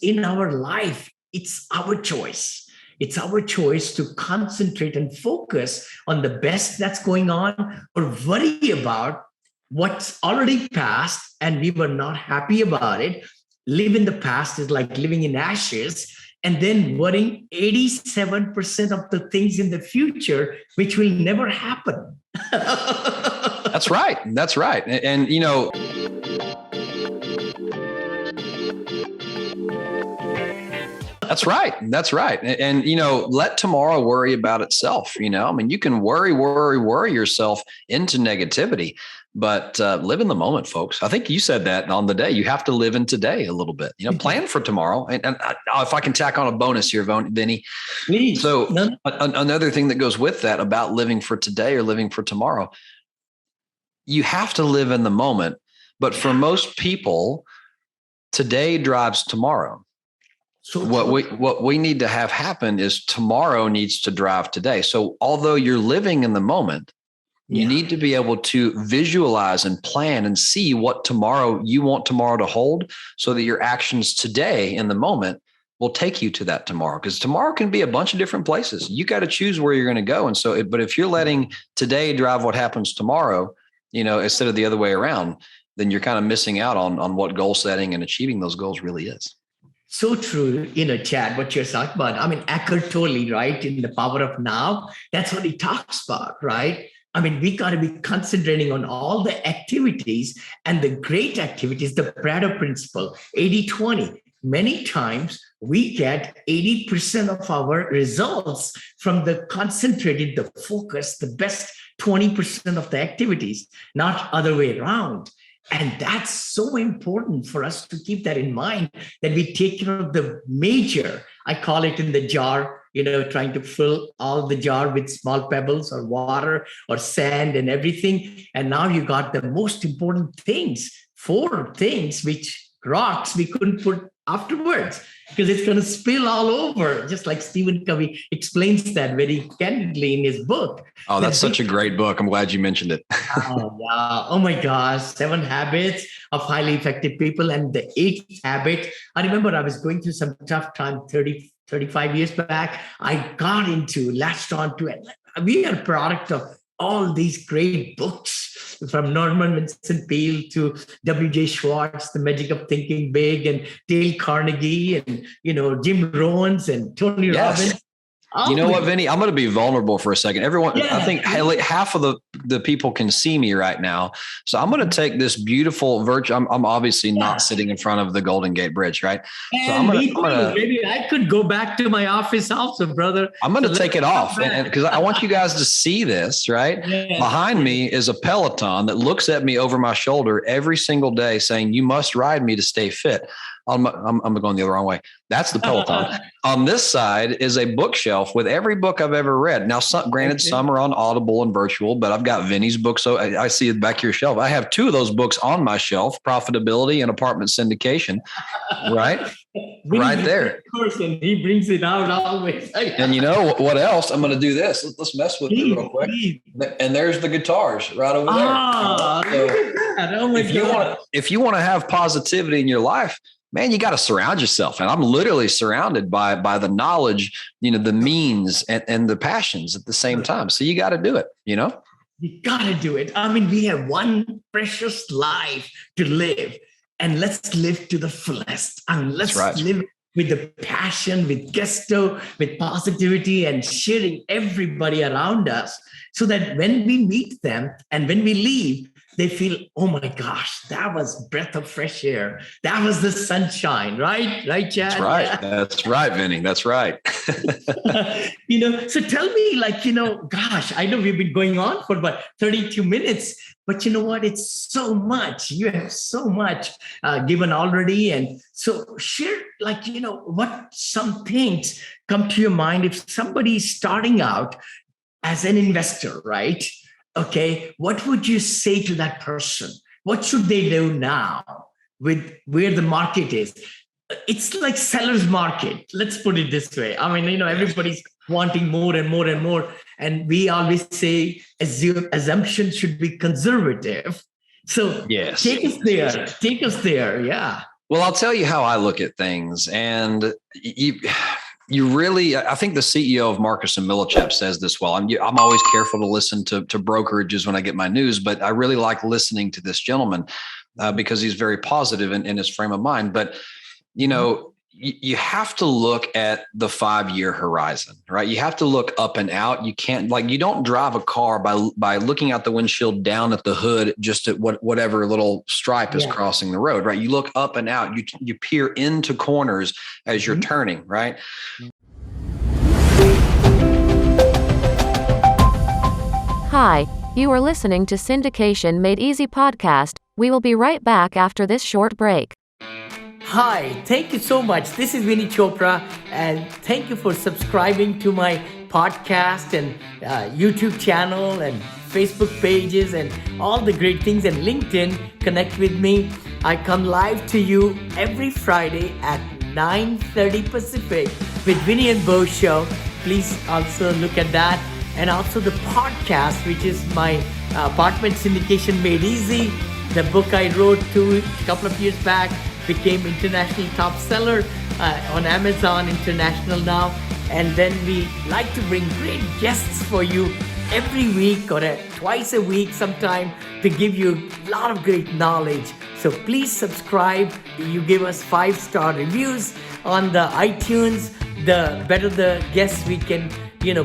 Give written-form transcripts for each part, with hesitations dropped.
in our life, it's our choice. It's our choice to concentrate and focus on the best that's going on or worry about what's already passed and we were not happy about it. Live in the past is like living in ashes and then worrying 87% of the things in the future, which will never happen. That's right. That's right. And you know, that's right. That's right. And, you know, let tomorrow worry about itself. You know, I mean, you can worry yourself into negativity, but live in the moment, folks. I think you said that on the day. You have to live in today a little bit, you know, plan for tomorrow. And if I can tack on a bonus here, Vinney. Please. So another thing that goes with that about living for today or living for tomorrow, you have to live in the moment. But for most people, today drives tomorrow. So what we need to have happen is tomorrow needs to drive today. So although you're living in the moment, you need to be able to visualize and plan and see what tomorrow you want tomorrow to hold so that your actions today in the moment will take you to that tomorrow. Because tomorrow can be a bunch of different places. You got to choose where you're going to go. And so, but if you're letting today drive what happens tomorrow, you know, instead of the other way around, then you're kind of missing out on what goal setting and achieving those goals really is. So true, Chad, what you're talking about. I mean, Eckhart Tolle, right? In The Power of Now, that's what he talks about, right? I mean, we got to be concentrating on all the activities and the great activities, the Pareto principle, 80-20. Many times we get 80% of our results from the concentrated, the focus, the best 20% of the activities, not other way around. And that's so important for us to keep that in mind, that we take care of the major, I call it in the jar, you know, trying to fill all the jar with small pebbles or water or sand and everything. And now you got the most important things, 4 things, which rocks we couldn't put afterwards because it's going to spill all over, just like Stephen Covey explains that very candidly in his book. Oh, that's such a great book. I'm glad you mentioned it. Oh my gosh, 7 Habits of Highly Effective People. And the 8th habit, I remember I was going through some tough time 35 years back. I latched on to it. We are a product of all these great books from Norman Vincent Peale to W.J. Schwartz, The Magic of Thinking Big, and Dale Carnegie, and, you know, Jim Rohns and Tony Robbins. You know what, Vinney? I'm going to be vulnerable for a second. Everyone, I think half of the people can see me right now. So I'm going to take this beautiful virtue. I'm obviously not sitting in front of the Golden Gate Bridge, right? And so I'm gonna maybe I could go back to my office also, brother. I'm going to take it off because I want you guys to see this, right? Yeah. Behind me is a Peloton that looks at me over my shoulder every single day saying, "You must ride me to stay fit." I'm going the other wrong way. That's the Peloton. On this side is a bookshelf with every book I've ever read. Now, granted, some are on Audible and virtual, but I've got Vinney's book. So I see it back to your shelf. I have 2 of those books on my shelf, Profitability and Apartment Syndication, right? Right there. Of course, and he brings it out always. And you know what else? I'm going to do this. Let's mess with it real quick. And there's the guitars right over there. Oh my God. If you want to have positivity in your life, man, you got to surround yourself. And I'm literally surrounded by the knowledge, you know, the means and the passions at the same time. So you got to do it, you know? You got to do it. I mean, we have one precious life to live, and let's live to the fullest. And let's live with the passion, with gusto, with positivity, and sharing everybody around us so that when we meet them and when we leave, they feel, oh my gosh, that was breath of fresh air. That was the sunshine, right? Right, Chad? That's right. That's right, Vinney. That's right. You know, so tell me, like, you know, gosh, I know we've been going on for about 32 minutes, but you know what? It's so much. You have so much given already. And so share, like, you know, what some things come to your mind if somebody's starting out as an investor, right? Okay, what would you say to that person? What should they do now with where the market is? It's like seller's market. Let's put it this way. I mean, you know, everybody's wanting more and more and more. And we always say assumption should be conservative. So take us there. Yeah. Well, I'll tell you how I look at things. And you really, I think the CEO of Marcus and Millichap says this well. I'm always careful to listen to brokerages when I get my news, but I really like listening to this gentleman because he's very positive in his frame of mind. But, you have to look at the 5-year horizon, right? You have to look up and out. You can't, you don't drive a car by looking out the windshield down at the hood, just at whatever little stripe is crossing the road, right? You look up and out. You peer into corners as you're turning, right? Hi, you are listening to Syndication Made Easy podcast. We will be right back after this short break. Hi, thank you so much. This is Vinney Chopra, and thank you for subscribing to my podcast and YouTube channel and Facebook pages and all the great things, and LinkedIn. Connect with me. I come live to you every Friday at 9:30 Pacific with Vinney and Bo Show. Please also look at that. And also the podcast, which is my Apartment Syndication Made Easy. The book I wrote a couple of years back became international top seller on Amazon International now. And then we like to bring great guests for you every week or twice a week sometime to give you a lot of great knowledge. So please subscribe. You give us 5-star reviews on the iTunes. The better the guests we can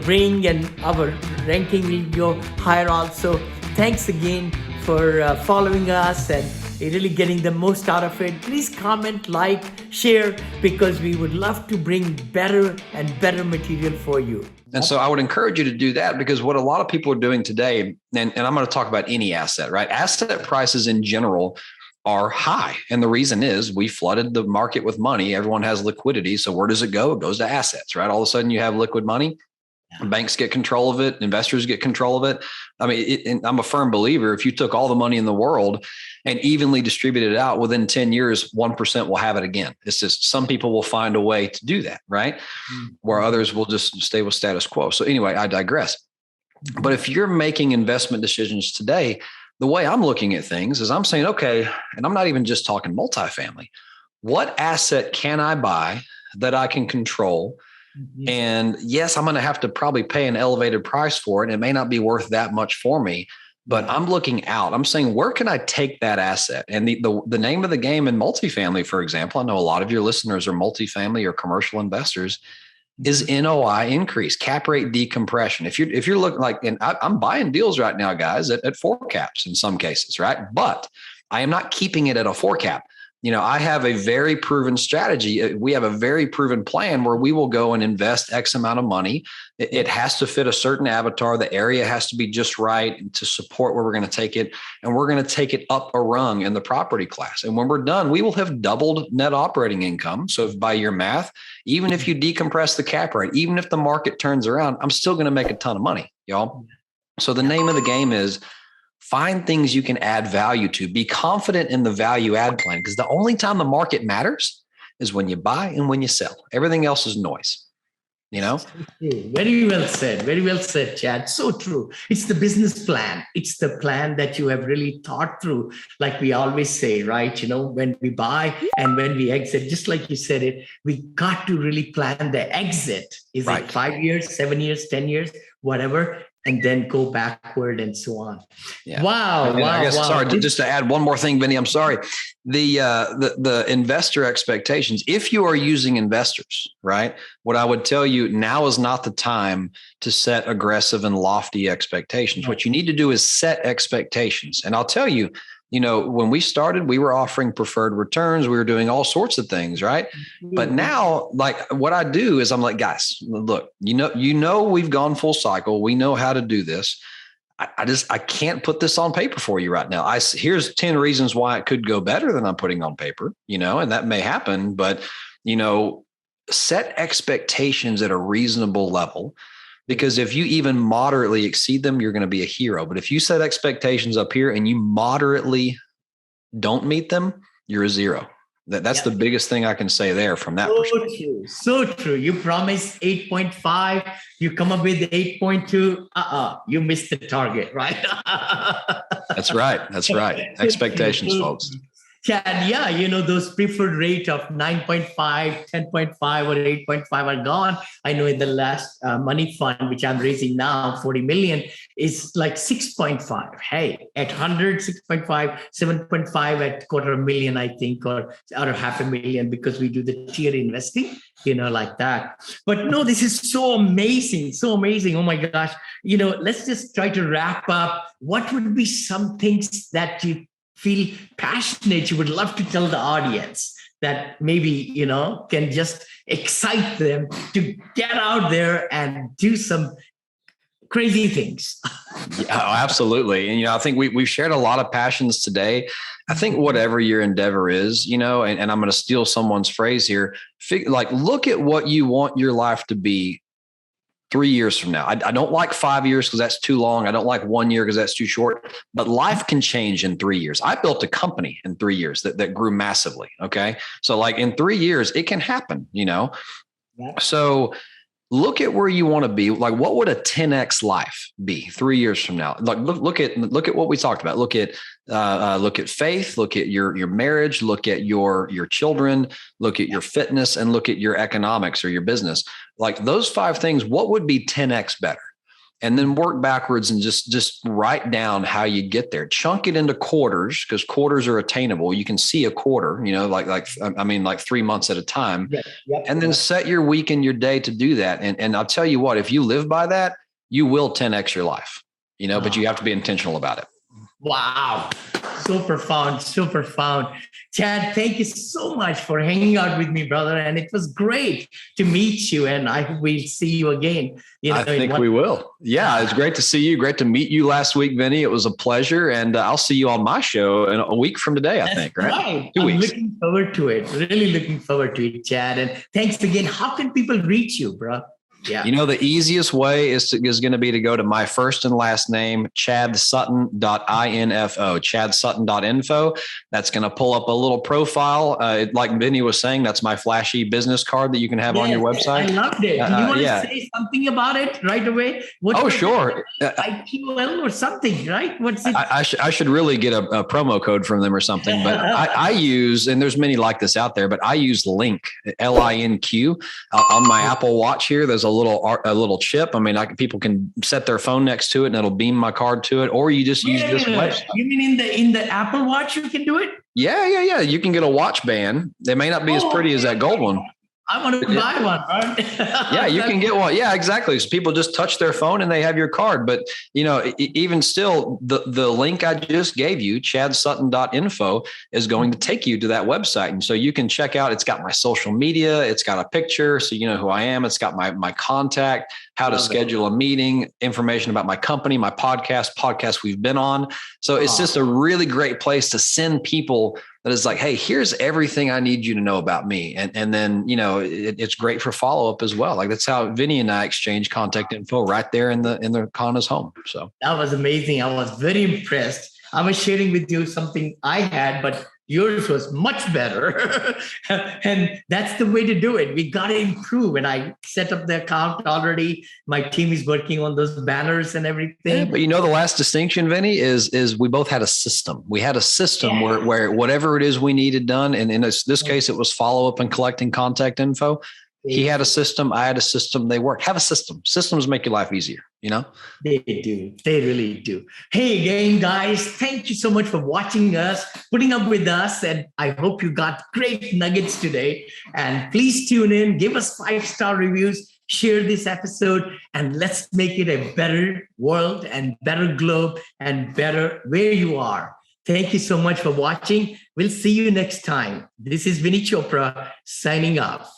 bring, and our ranking will go higher also. Thanks again for following us and really getting the most out of it. Please comment, like, share, because we would love to bring better and better material for you. And so I would encourage you to do that, because what a lot of people are doing today, and I'm going to talk about any asset, right? Asset prices in general are high. And the reason is we flooded the market with money. Everyone has liquidity. So where does it go? It goes to assets, right? All of a sudden you have liquid money. Banks get control of it. Investors get control of it. I mean, and I'm a firm believer. If you took all the money in the world and evenly distributed it out, within 10 years, 1% will have it again. It's just some people will find a way to do that, right? Where others will just stay with status quo. So anyway, I digress. But if you're making investment decisions today, the way I'm looking at things is I'm saying, okay, and I'm not even just talking multifamily. What asset can I buy that I can control? And yes, I'm going to have to probably pay an elevated price for it. It may not be worth that much for me, but I'm looking out. I'm saying, where can I take that asset? And the name of the game in multifamily, for example, I know a lot of your listeners are multifamily or commercial investors, is NOI increase, cap rate decompression. If you're looking and I'm buying deals right now, guys, at 4 caps in some cases, right? But I am not keeping it at a 4 cap. I have a very proven strategy. We have a very proven plan where we will go and invest X amount of money. It has to fit a certain avatar. The area has to be just right to support where we're going to take it. And we're going to take it up a rung in the property class. And when we're done, we will have doubled net operating income. So if by your math, even if you decompress the cap rate, even if the market turns around, I'm still going to make a ton of money, y'all. So the name of the game is find things you can add value to. Be confident in the value add plan, because the only time the market matters is when you buy and when you sell. Everything else is noise, Very well said. Very well said, Chad. So true. It's the business plan. It's the plan that you have really thought through. Like we always say, right? When we buy and when we exit, just like you said it, we got to really plan the exit. Is it 5 years, 7 years, 10 years, whatever? And then go backward and so on. Yeah. Wow. Sorry, just to add one more thing, Vinney, I'm sorry. The investor expectations, if you are using investors, right? What I would tell you, now is not the time to set aggressive and lofty expectations. What you need to do is set expectations. And I'll tell you, when we started, we were offering preferred returns. We were doing all sorts of things, right? But now, what I do is I'm like, guys, look, we've gone full cycle. We know how to do this. I can't put this on paper for you right now. Here's 10 reasons why it could go better than I'm putting on paper, and that may happen, but, set expectations at a reasonable level. Because if you even moderately exceed them, you're going to be a hero. But if you set expectations up here and you moderately don't meet them, you're a zero. That's the biggest thing I can say there from that perspective. So true. You promised 8.5, you come up with 8.2. You missed the target, right? That's right. Expectations, folks. Chad, yeah, those preferred rate of 9.5, 10.5, or 8.5 are gone. I know in the last money fund, which I'm raising now, 40 million, is like 6.5. Hey, at 100, 6.5, 7.5 at $250,000, I think, or $500,000, because we do the tier investing, like that. But no, this is so amazing, so amazing. Oh my gosh. Let's just try to wrap up. What would be some things that you feel passionate, you would love to tell the audience that maybe, can just excite them to get out there and do some crazy things? Yeah, absolutely. And, I think we've shared a lot of passions today. I think whatever your endeavor is, and I'm going to steal someone's phrase here, look at what you want your life to be 3 years from now. I don't like 5 years because that's too long. I don't like 1 year because that's too short, but life can change in 3 years. I built a company in 3 years that grew massively. Okay. So like in 3 years, it can happen, Yeah. So look at where you want to be. Like, what would a 10x life be 3 years from now? Like, look at what we talked about. Look at faith. Look at your marriage. Look at your children. Look at your fitness, and look at your economics or your business. Like those 5 things. What would be 10x better? And then work backwards and just write down how you get there. Chunk it into quarters, because quarters are attainable. You can see a quarter, like 3 months at a time. Yep. And then set your week and your day to do that. And I'll tell you what, if you live by that, you will 10x your life, but you have to be intentional about it. Wow. So profound, so profound. Chad, thank you so much for hanging out with me, brother. And it was great to meet you. And I hope we'll see you again. I think we will. Yeah, it's great to see you. Great to meet you last week, Vinney. It was a pleasure. And I'll see you on my show in a week from today, I think, right? 2 weeks. I'm looking forward to it. Really looking forward to it, Chad. And thanks again. How can people reach you, bro? Yeah. The easiest way is going to be to go to my first and last name, chadsutton.info, chadsutton.info. That's going to pull up a little profile. Like Vinney was saying, that's my flashy business card that you can have on your website. I loved it. Do you want to say something about it right away? Sure. IQL or something, right? What's it? I should really get a promo code from them or something, but I use, and there's many like this out there, but I use Link, LINQ on my Apple Watch here. There's a little chip. I mean, people can set their phone next to it and it'll beam my card to it, or you just use this website. You mean in the Apple Watch you can do it? Yeah. You can get a watch band. They may not be as pretty as that gold one. I want to buy one, right? Yeah, you can get one. Yeah, exactly. So people just touch their phone and they have your card. But, even still, the link I just gave you, chadsutton.info, is going to take you to that website. And so you can check out, it's got my social media, it's got a picture, so you know who I am. It's got my contact, how to schedule a meeting, information about my company, my podcasts we've been on. So it's just a really great place to send people that is like, hey, here's everything I need you to know about me. And then, it's great for follow-up as well. Like that's how Vinney and I exchange contact info right there in the Kana's home. So that was amazing. I was very impressed. I was sharing with you something I had, but yours was much better. And that's the way to do it. We got to improve. And I set up the account already. My team is working on those banners and everything. Yeah, but the last distinction, Vinney, is we both had a system. We had a system where whatever it is we needed done. And in this case, it was follow up and collecting contact info. He had a system. I had a system. They work. Have a system. Systems make your life easier. They do. They really do. Hey, again, guys, thank you so much for watching us, putting up with us. And I hope you got great nuggets today. And please tune in, give us 5-star reviews, share this episode, and let's make it a better world and better globe and better where you are. Thank you so much for watching. We'll see you next time. This is Vinney Chopra signing off.